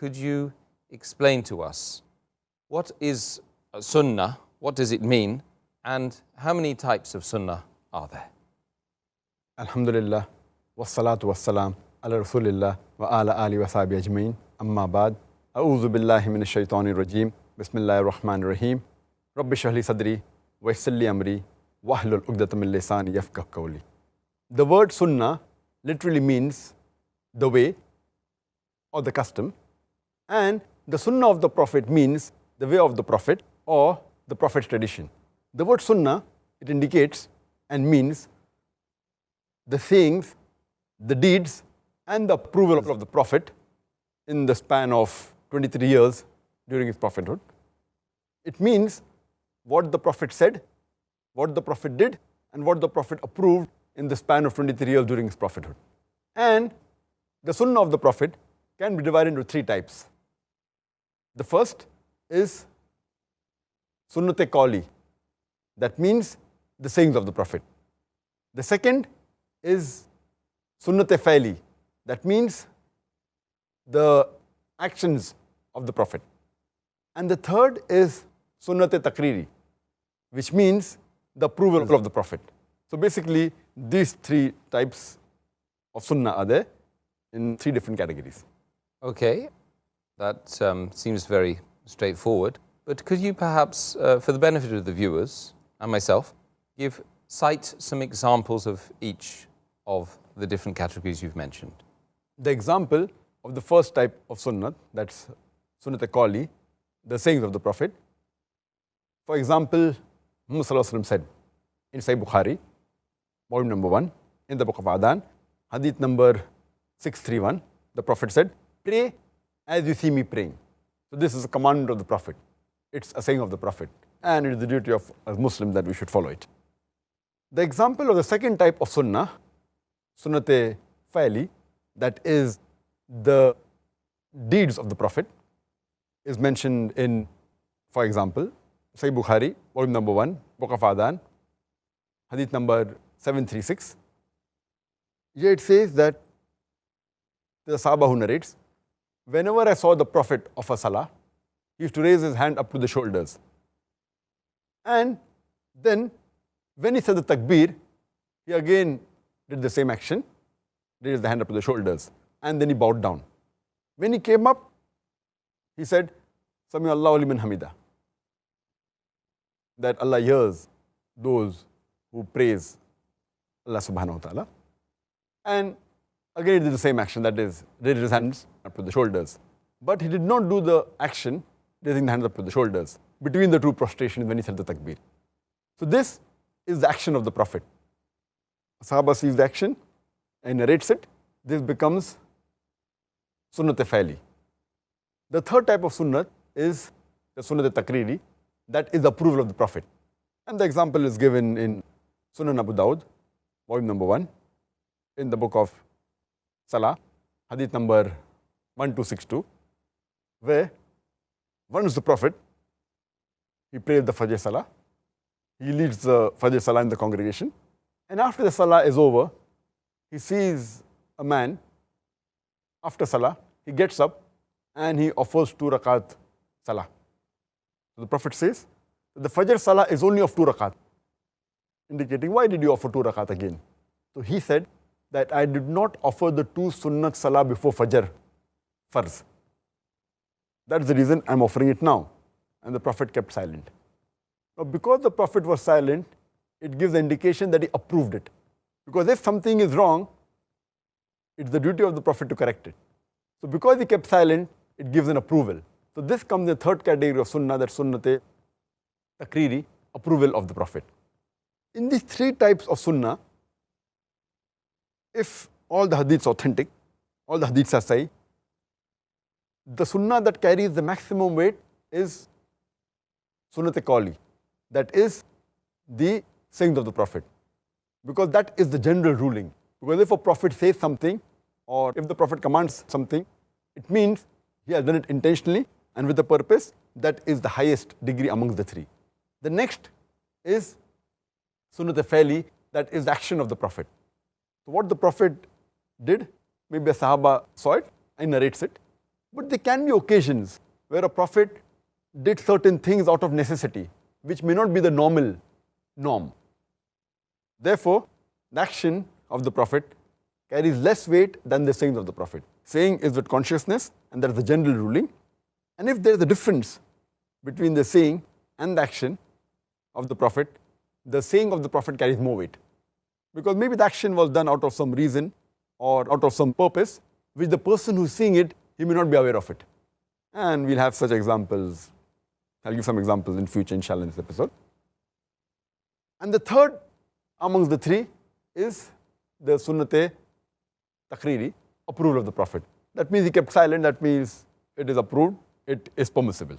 could you explain to us what is Sunnah, what does it mean, and how many types of Sunnah are there? Alhamdulillah, wassalatu wassalam ala Rasulillah wa ala alihi wa sahbihi ajmain, amma ba'd. A'udhu billahi minash shaitanir rajim, bismillahir rahmanir rahim, rabbi shrah li sadri wa yassir li amri wahlul 'uqdatam min lisani yafqahu qawli. The word Sunnah literally means the way or the custom, and the Sunnah of the Prophet means the way of the Prophet or the Prophet's tradition. The word Sunnah, it indicates and means the sayings, the deeds, and the approval of the Prophet in the span of 23 years during his prophethood. It means what the Prophet said, what the Prophet did, and what the Prophet approved in the span of 23 years during his prophethood. And the Sunnah of the Prophet can be divided into three types. The first is Sunnate Qawli, that means the sayings of the Prophet. The second is Sunnate Fa'li, that means the actions of the Prophet. And the third is Sunnate Takriri, which means the approval of the Prophet. So basically, these three types of Sunnah are there in three different categories. Okay, that seems very straightforward. But could you perhaps, for the benefit of the viewers and myself, cite some examples of each of the different categories you've mentioned? The example of the first type of Sunnah, that's Sunnate Qawli, the sayings of the Prophet. For example, Muhammad Sallallahu Alaihi Wasallam said in Sahih Bukhari, volume number 1, in the book of Adhan, Hadith number 631, the Prophet said, "Pray as you see me praying." So this is a commandment of the Prophet. It's a saying of the Prophet, and it is the duty of a Muslim that we should follow it. The example of the second type of Sunnah, Sunnate Fa'li, that is the deeds of the Prophet, is mentioned in, for example, Sahih Bukhari, volume number 1, book of Adhan, Hadith number 736. Here it says that the Sahaba who narrates, whenever I saw the Prophet of a Salah, he used to raise his hand up to the shoulders. And then, when he said the Takbir, he again did the same action, raised the hand up to the shoulders, and then he bowed down. When he came up, he said, Sami Allahu liman hamida, that Allah hears those who praise Allah subhanahu wa ta'ala. And again, he did the same action, that is, raised his hands up to the shoulders. But he did not do the action, raising the hands up to the shoulders, between the two prostrations when he said the takbir. So this is the action of the Prophet. Sahaba sees the action and narrates it. This becomes Sunnate Fa'li. The third type of Sunnah is the Sunnate Takriri, that is the approval of the Prophet. And the example is given in Sunan Abu Dawud, volume number 1, in the book of Salah, Hadith number 1262, where once the Prophet, he prayed the Fajr Salah, he leads the Fajr Salah in the congregation, and after the Salah is over, he sees a man, after Salah, he gets up and he offers 2 rakat Salah. So the Prophet says, the Fajr Salah is only of 2 rakat, indicating, why did you offer 2 rakat again? So he said that I did not offer the 2 Sunnat Salah before Fajr, Farz. That's the reason I'm offering it now. And the Prophet kept silent. Now, because the Prophet was silent, it gives the indication that he approved it. Because if something is wrong, it's the duty of the Prophet to correct it. So because he kept silent, it gives an approval. So this comes in the third category of Sunnah, that Sunnate Takriri, approval of the Prophet. In these three types of Sunnah, if all the Hadiths are authentic, all the Hadiths are Sahih, the Sunnah that carries the maximum weight is Sunnate Qawli, that is the sayings of the Prophet. Because that is the general ruling. Because if a Prophet says something, or if the Prophet commands something, it means he has done it intentionally and with a purpose. That is the highest degree amongst the three. The next is Sunnate Fa'li, that is the action of the Prophet. So what the Prophet did, maybe a Sahaba saw it and narrates it. But there can be occasions where a prophet did certain things out of necessity, which may not be the normal norm. Therefore, the action of the prophet carries less weight than the sayings of the prophet. Saying is with consciousness, and that is the general ruling. And if there is a difference between the saying and the action of the prophet, the saying of the prophet carries more weight. Because maybe the action was done out of some reason or out of some purpose, which the person who is seeing it, he may not be aware of it. And we'll have such examples. I'll give some examples in future, inshallah, in this episode. And the third amongst the three is the Sunnate Takriri, approval of the Prophet. That means he kept silent, that means it is approved, it is permissible.